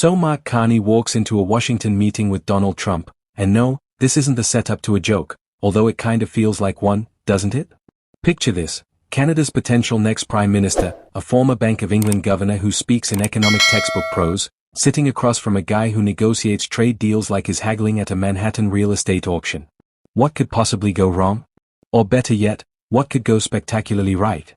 So Mark Carney walks into a Washington meeting with Donald Trump, and no, this isn't the setup to a joke, although it kind of feels like one, doesn't it? Picture this, Canada's potential next Prime Minister, a former Bank of England governor who speaks in economic textbook prose, sitting across from a guy who negotiates trade deals like he's haggling at a Manhattan real estate auction. What could possibly go wrong? Or better yet, what could go spectacularly right?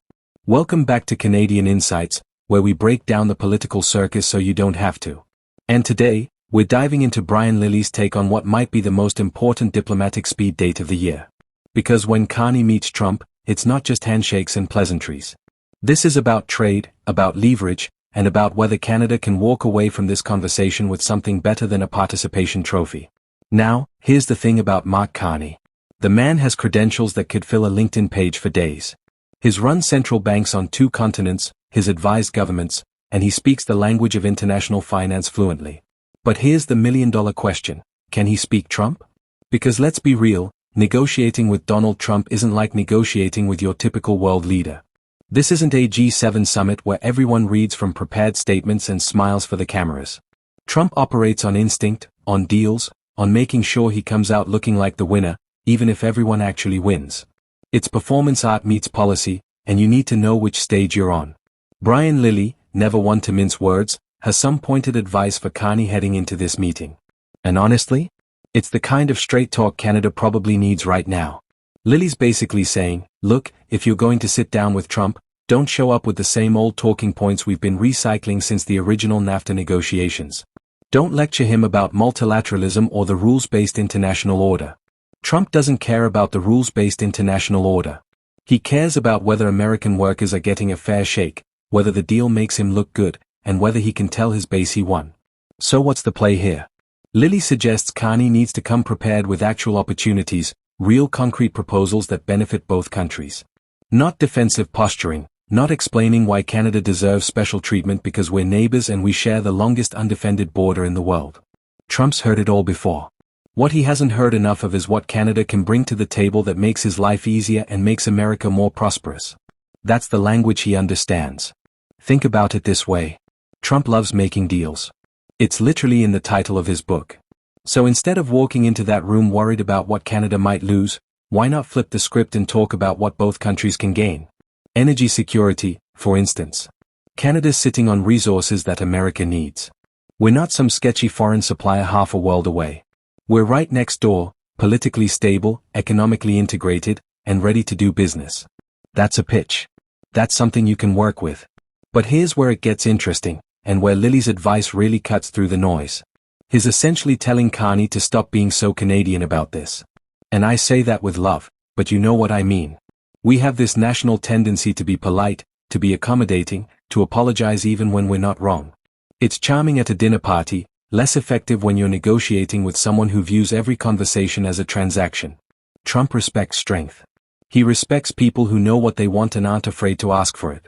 Welcome back to Canadian Insights, where we break down the political circus so you don't have to. And today, we're diving into Brian Lilley's take on what might be the most important diplomatic speed date of the year. Because when Carney meets Trump, it's not just handshakes and pleasantries. This is about trade, about leverage, and about whether Canada can walk away from this conversation with something better than a participation trophy. Now, here's the thing about Mark Carney. The man has credentials that could fill a LinkedIn page for days. He's run central banks on 2 continents, he's advised governments, and he speaks the language of international finance fluently. But here's the million-dollar question, can he speak Trump? Because let's be real, negotiating with Donald Trump isn't like negotiating with your typical world leader. This isn't a G7 summit where everyone reads from prepared statements and smiles for the cameras. Trump operates on instinct, on deals, on making sure he comes out looking like the winner, even if everyone actually wins. It's performance art meets policy, and you need to know which stage you're on. Brian Lilley, never one to mince words, has some pointed advice for Carney heading into this meeting. And honestly, it's the kind of straight talk Canada probably needs right now. Lilley's basically saying, look, if you're going to sit down with Trump, don't show up with the same old talking points we've been recycling since the original NAFTA negotiations. Don't lecture him about multilateralism or the rules-based international order. Trump doesn't care about the rules-based international order. He cares about whether American workers are getting a fair shake, whether the deal makes him look good, and whether he can tell his base he won. So what's the play here? Lilley suggests Carney needs to come prepared with actual opportunities, real concrete proposals that benefit both countries. Not defensive posturing, not explaining why Canada deserves special treatment because we're neighbors and we share the longest undefended border in the world. Trump's heard it all before. What he hasn't heard enough of is what Canada can bring to the table that makes his life easier and makes America more prosperous. That's the language he understands. Think about it this way. Trump loves making deals. It's literally in the title of his book. So instead of walking into that room worried about what Canada might lose, why not flip the script and talk about what both countries can gain? Energy security, for instance. Canada's sitting on resources that America needs. We're not some sketchy foreign supplier half a world away. We're right next door, politically stable, economically integrated, and ready to do business. That's a pitch. That's something you can work with. But here's where it gets interesting, and where Lilley's advice really cuts through the noise. He's essentially telling Carney to stop being so Canadian about this. And I say that with love, but you know what I mean. We have this national tendency to be polite, to be accommodating, to apologize even when we're not wrong. It's charming at a dinner party, less effective when you're negotiating with someone who views every conversation as a transaction. Trump respects strength. He respects people who know what they want and aren't afraid to ask for it.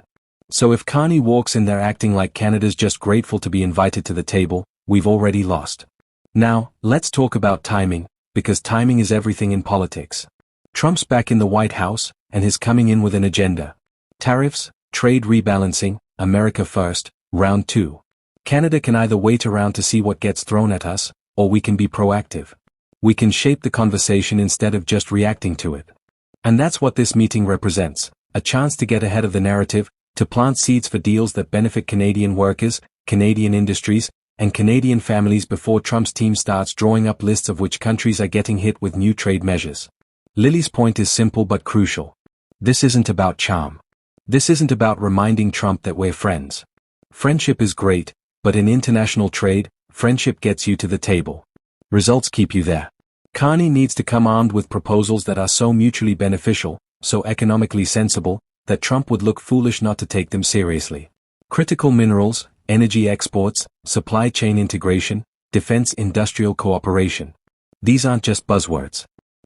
So if Carney walks in there acting like Canada's just grateful to be invited to the table, we've already lost. Now, let's talk about timing, because timing is everything in politics. Trump's back in the White House, and he's coming in with an agenda. Tariffs, trade rebalancing, America first, round 2. Canada can either wait around to see what gets thrown at us, or we can be proactive. We can shape the conversation instead of just reacting to it. And that's what this meeting represents, a chance to get ahead of the narrative, to plant seeds for deals that benefit Canadian workers, Canadian industries, and Canadian families before Trump's team starts drawing up lists of which countries are getting hit with new trade measures. Lilley's point is simple but crucial. This isn't about charm. This isn't about reminding Trump that we're friends. Friendship is great, but in international trade, friendship gets you to the table. Results keep you there. Carney needs to come armed with proposals that are so mutually beneficial, so economically sensible, that Trump would look foolish not to take them seriously. Critical minerals, energy exports, supply chain integration, defense industrial cooperation. These aren't just buzzwords.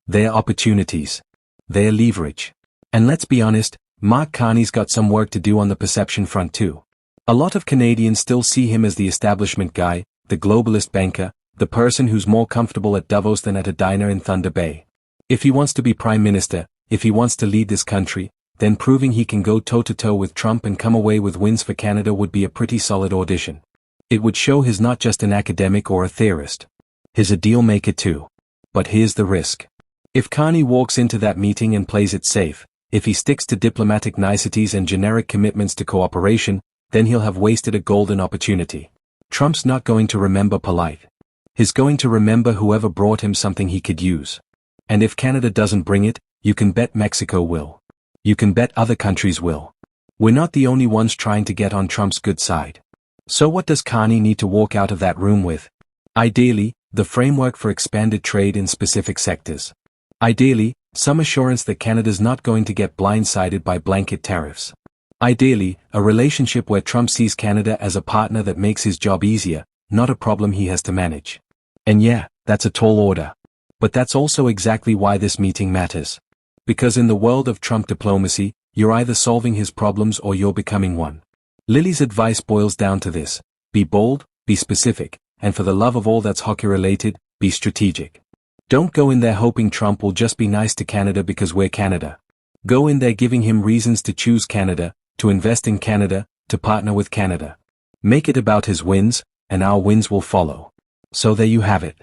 They're opportunities. They're leverage. And let's be honest, Mark Carney's got some work to do on the perception front too. A lot of Canadians still see him as the establishment guy, the globalist banker, the person who's more comfortable at Davos than at a diner in Thunder Bay. If he wants to be Prime Minister, if he wants to lead this country, then proving he can go toe-to-toe with Trump and come away with wins for Canada would be a pretty solid audition. It would show he's not just an academic or a theorist. He's a deal maker too. But here's the risk. If Carney walks into that meeting and plays it safe, if he sticks to diplomatic niceties and generic commitments to cooperation, then he'll have wasted a golden opportunity. Trump's not going to remember polite. He's going to remember whoever brought him something he could use. And if Canada doesn't bring it, you can bet Mexico will. You can bet other countries will. We're not the only ones trying to get on Trump's good side. So what does Carney need to walk out of that room with? Ideally, the framework for expanded trade in specific sectors. Ideally, some assurance that Canada's not going to get blindsided by blanket tariffs. Ideally, a relationship where Trump sees Canada as a partner that makes his job easier, not a problem he has to manage. And yeah, that's a tall order. But that's also exactly why this meeting matters. Because in the world of Trump diplomacy, you're either solving his problems or you're becoming one. Lilley's advice boils down to this: be bold, be specific, and for the love of all that's hockey-related, be strategic. Don't go in there hoping Trump will just be nice to Canada because we're Canada. Go in there giving him reasons to choose Canada, to invest in Canada, to partner with Canada. Make it about his wins, and our wins will follow. So there you have it.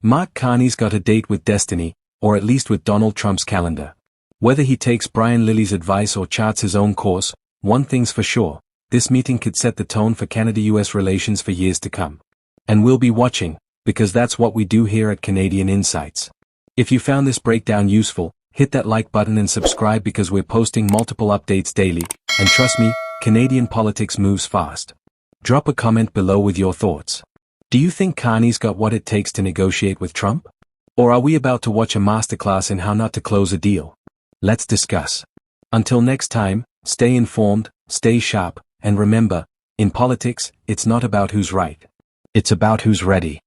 Mark Carney's got a date with destiny, or at least with Donald Trump's calendar. Whether he takes Brian Lilley's advice or charts his own course, one thing's for sure: this meeting could set the tone for Canada-US relations for years to come. And we'll be watching, because that's what we do here at Canadian Insights. If you found this breakdown useful, hit that like button and subscribe because we're posting multiple updates daily, and trust me, Canadian politics moves fast. Drop a comment below with your thoughts. Do you think Carney's got what it takes to negotiate with Trump? Or are we about to watch a masterclass in how not to close a deal? Let's discuss. Until next time, stay informed, stay sharp, and remember, in politics, it's not about who's right. It's about who's ready.